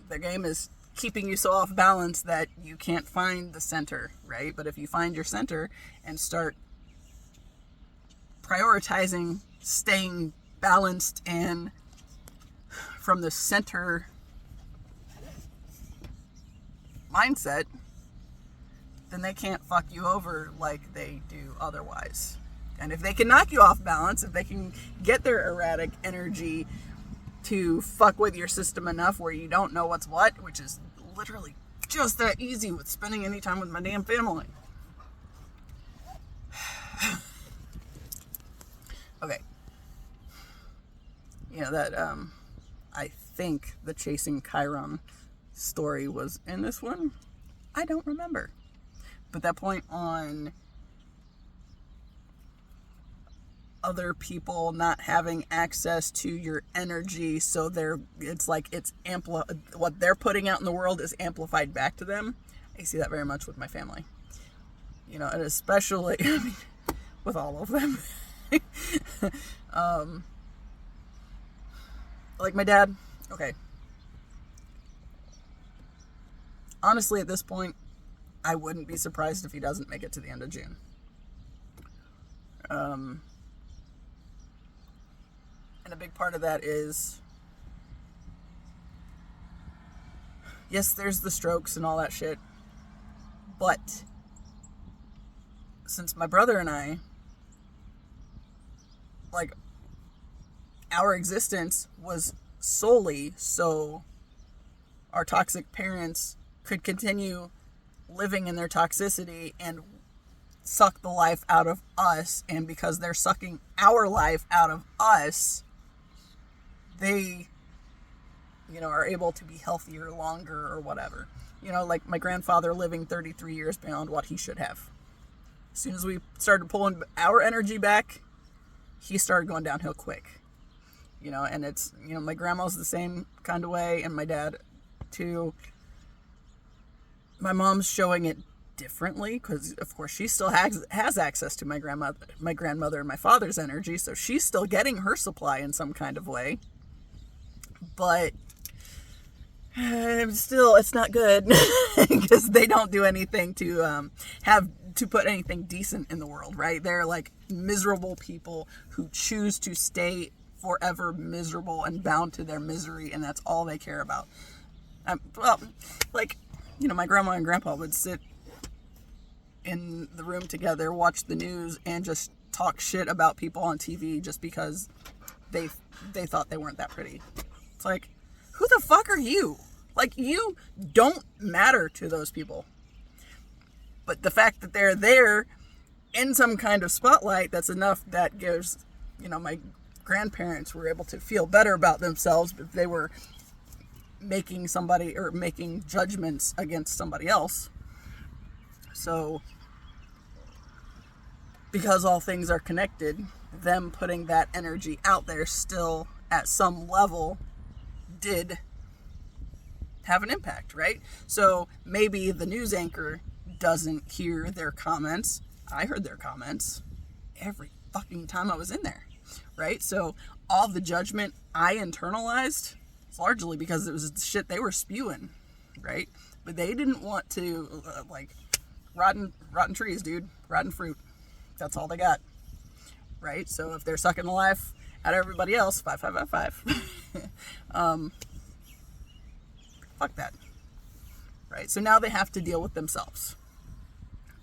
their game is keeping you so off balance that you can't find the center, right? But if you find your center and start prioritizing staying balanced and from the center mindset, then they can't fuck you over like they do otherwise. And if they can knock you off balance, if they can get their erratic energy to fuck with your system enough where you don't know what's what, which is literally just that easy with spending any time with my damn family. Okay. You know, that, I think the Chasing Chiron story was in this one. I don't remember. But that point on other people not having access to your energy, so what they're putting out in the world is amplified back to them. I see that very much with my family, you know, and especially with all of them. Like my dad. Okay, honestly, at this point, I wouldn't be surprised if he doesn't make it to the end of June. And a big part of that is, yes, there's the strokes and all that shit, but since my brother and I, like, our existence was solely so our toxic parents could continue living in their toxicity and suck the life out of us, and because they're sucking our life out of us, they, you know, are able to be healthier longer or whatever. You know, like my grandfather living 33 years beyond what he should have. As soon as we started pulling our energy back, he started going downhill quick. You know, and it's, you know, my grandma's the same kind of way, and my dad too. My mom's showing it differently because, of course, she still has access to my grandmother and my father's energy, so she's still getting her supply in some kind of way. But still, it's not good because they don't do anything to put anything decent in the world, right? They're like miserable people who choose to stay forever miserable and bound to their misery, and that's all they care about. Well, like, you know, my grandma and grandpa would sit in the room together, watch the news, and just talk shit about people on TV just because they thought they weren't that pretty. It's like, who the fuck are you? Like, you don't matter to those people. But the fact that they're there in some kind of spotlight, that's enough that gives, my grandparents were able to feel better about themselves if they were making judgments against somebody else. So, because all things are connected, them putting that energy out there still at some level did have an impact, right? So maybe the news anchor doesn't hear their comments. I heard their comments every fucking time I was in there, right? So all the judgment I internalized is largely because it was the shit they were spewing, right? But they didn't want to, rotten trees, dude, rotten fruit. That's all they got, right? So if they're sucking the life out of everybody else, 5, 5, 5, 5. Fuck that, right? So now they have to deal with themselves.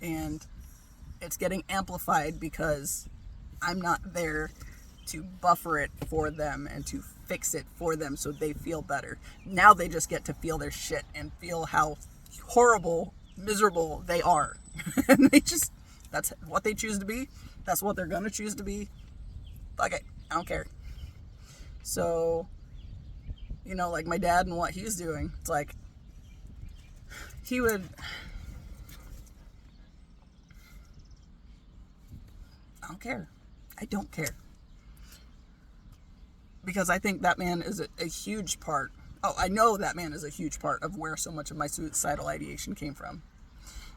And it's getting amplified because I'm not there to buffer it for them and to fix it for them so they feel better. Now they just get to feel their shit and feel how horrible, miserable they are. And that's what they choose to be. That's what they're going to choose to be. Fuck it. I don't care. So, like my dad and what he's doing, it's like, he would, I don't care. I don't care. Because I think that man is a huge part. Oh, I know that man is a huge part of where so much of my suicidal ideation came from.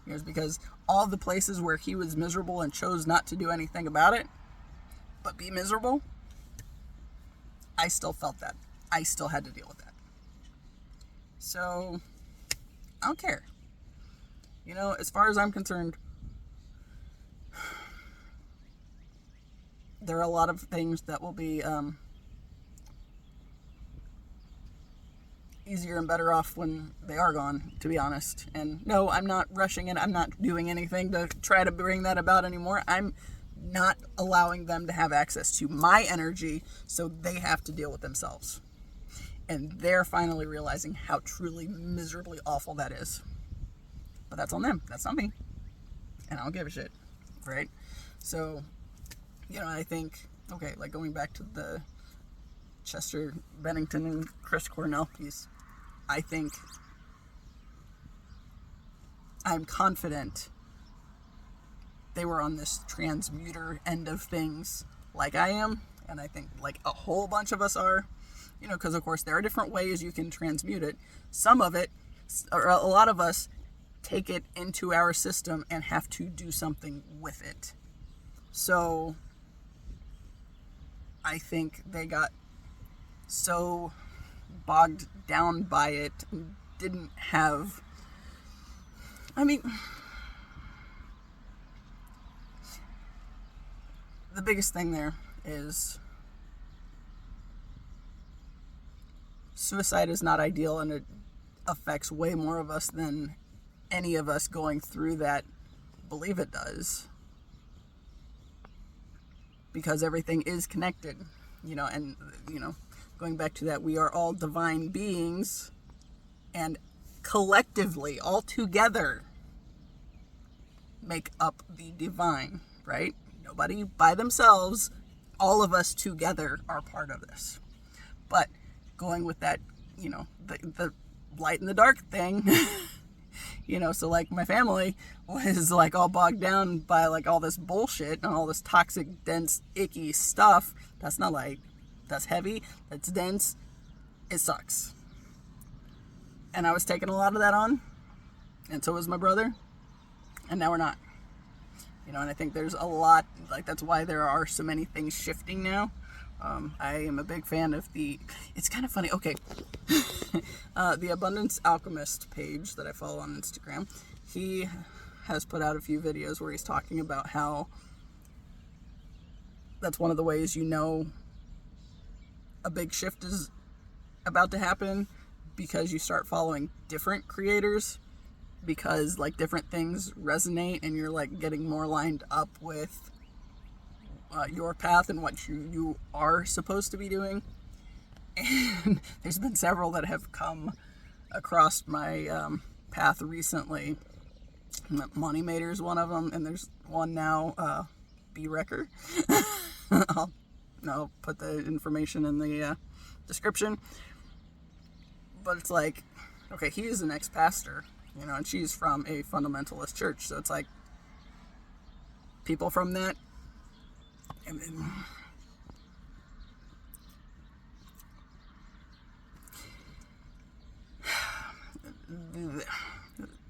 It was because all the places where he was miserable and chose not to do anything about it, but be miserable, I still felt that. I still had to deal with that. So, I don't care. As far as I'm concerned, there are a lot of things that will be easier and better off when they are gone, to be honest. And no, I'm not rushing it. I'm not doing anything to try to bring that about anymore. I'm not allowing them to have access to my energy, so they have to deal with themselves. And they're finally realizing how truly miserably awful that is. But that's on them. That's not me. And I don't give a shit, right? So, I think, okay, like going back to the Chester Bennington and Chris Cornell piece, I think I'm confident they were on this transmuter end of things like I am, and I think like a whole bunch of us are, because of course there are different ways you can transmute it. Some of it, or a lot of us, take it into our system and have to do something with it. So I think they got so bogged down by it, didn't have, the biggest thing there is suicide is not ideal, and it affects way more of us than any of us going through that believe it does, because everything is connected, and going back to that, we are all divine beings, and collectively, all together, make up the divine, right? Nobody by themselves, all of us together are part of this. But going with that, the light and the dark thing, so like my family was like all bogged down by like all this bullshit and all this toxic, dense, icky stuff. That's not light. That's heavy. That's dense. It sucks. And I was taking a lot of that on, and so was my brother, and now we're not. And I think there's a lot, like that's why there are so many things shifting now. I am a big fan of it's kind of funny, okay, the Abundance Alchemist page that I follow on Instagram, he has put out a few videos where he's talking about how that's one of the ways a big shift is about to happen, because you start following different creators because like different things resonate and you're like getting more lined up with your path and what you are supposed to be doing. And there's been several that have come across my path recently. MonteMader is one of them, and there's one now, Berecker. I'll put the information in the description. But it's like, okay, he is an ex-pastor, you know, and she's from a fundamentalist church. So it's like people from that. And then,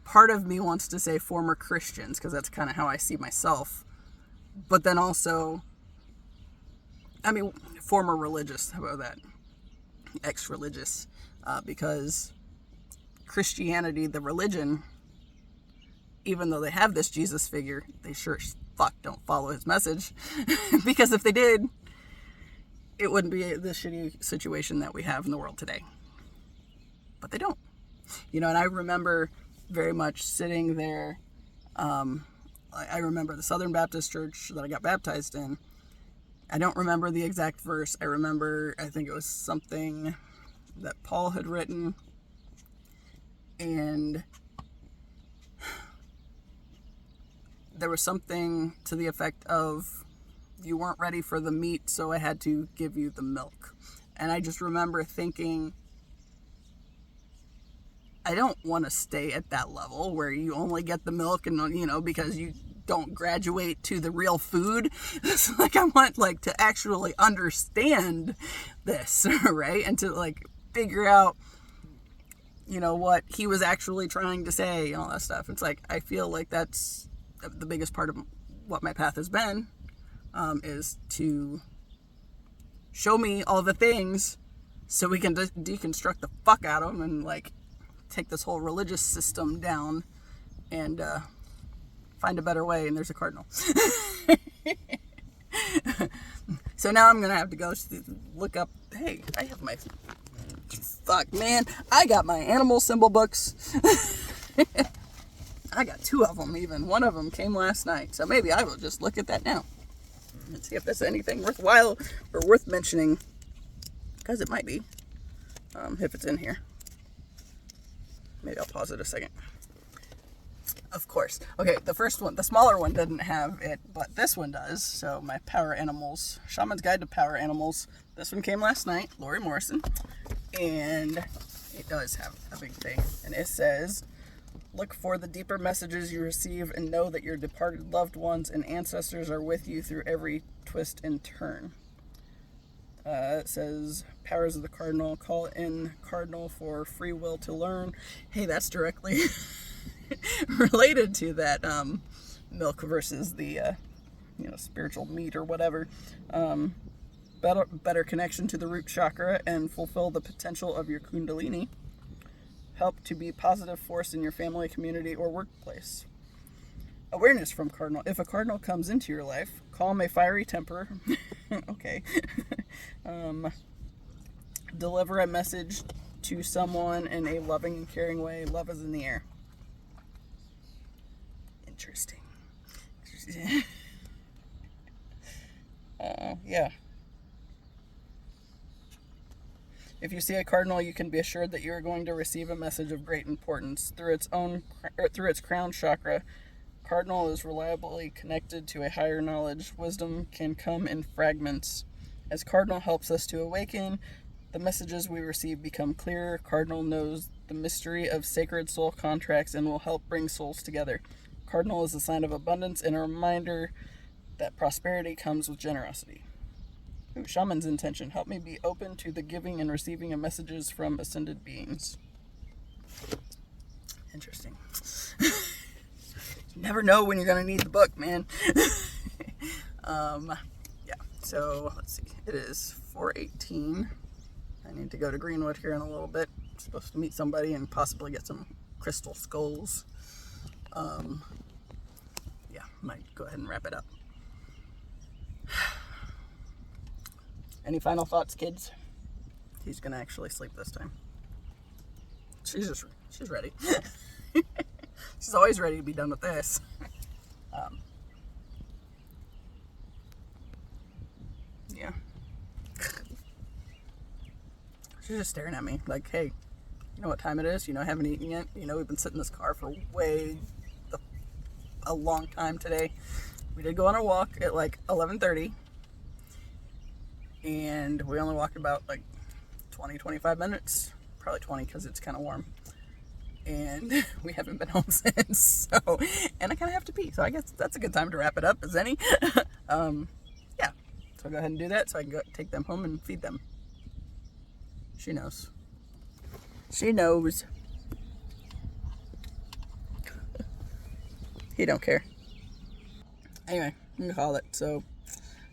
part of me wants to say former Christians, because that's kind of how I see myself. But then also, I mean, former religious, how about that? Ex-religious, because Christianity, the religion, even though they have this Jesus figure, they sure as fuck don't follow his message. Because if they did, it wouldn't be the shitty situation that we have in the world today. But they don't. You know, and I remember very much sitting there. I remember the Southern Baptist Church that I got baptized in. I don't remember the exact verse. I think it was something that Paul had written. And there was something to the effect of, you weren't ready for the meat, so I had to give you the milk. And I just remember thinking, I don't want to stay at that level where you only get the milk and, you know, because you don't graduate to the real food. It's like, I want like to actually understand this, right? And to like figure out, you know, what he was actually trying to say and all that stuff. It's like, I feel like that's the biggest part of what my path has been, is to show me all the things so we can deconstruct the fuck out of them and like take this whole religious system down and find a better way. And there's a cardinal. So now I'm going to have to go look up, hey, I have my, fuck man, I got my animal symbol books. I got 2 of them even. One of them came last night. So maybe I will just look at that now and see if there's anything worthwhile or worth mentioning. Because it might be, if it's in here. Maybe I'll pause it a second. Of course. Okay, the first one, the smaller one didn't have it, but this one does. So my Power Animals, Shaman's Guide to Power Animals. This one came last night, Lori Morrison. And it does have a big thing. And it says, look for the deeper messages you receive and know that your departed loved ones and ancestors are with you through every twist and turn. It says, powers of the cardinal, call in cardinal for free will to learn. Hey, that's directly related to that milk versus the spiritual meat or whatever. Better connection to the root chakra and fulfill the potential of your kundalini. Help to be a positive force in your family, community, or workplace. Awareness from cardinal. If a cardinal comes into your life, calm a fiery temper. Okay. Deliver a message to someone in a loving and caring way. Love is in the air. Interesting. Yeah. If you see a cardinal, you can be assured that you are going to receive a message of great importance. Through its crown chakra, cardinal is reliably connected to a higher knowledge. Wisdom can come in fragments. As cardinal helps us to awaken, the messages we receive become clearer. Cardinal knows the mystery of sacred soul contracts and will help bring souls together. Cardinal is a sign of abundance and a reminder that prosperity comes with generosity. Ooh, Shaman's intention. Help me be open to the giving and receiving of messages from ascended beings. Interesting. You never know when you're going to need the book, man. Yeah, so let's see. It is 4:18. I need to go to Greenwood here in a little bit. I'm supposed to meet somebody and possibly get some crystal skulls. Yeah, might go ahead and wrap it up. Any final thoughts, kids? He's gonna actually sleep this time. She's ready. She's always ready to be done with this. Yeah. She's just staring at me like, hey, you know what time it is? You know, I haven't eaten yet. You know, we've been sitting in this car for a long time today. We did go on a walk at like 11:30, and we only walked about like 25 minutes, probably 20 because it's kind of warm, and we haven't been home since. So, and I kind of have to pee, so I guess that's a good time to wrap it up as any. Yeah, so I'll go ahead and do that so I can go take them home and feed them. She knows. She knows. He don't care. Anyway, I'm gonna call it. So,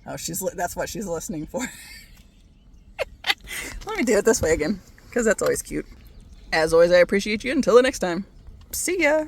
that's what she's listening for. Let me do it this way again, because that's always cute. As always, I appreciate you. Until the next time. See ya.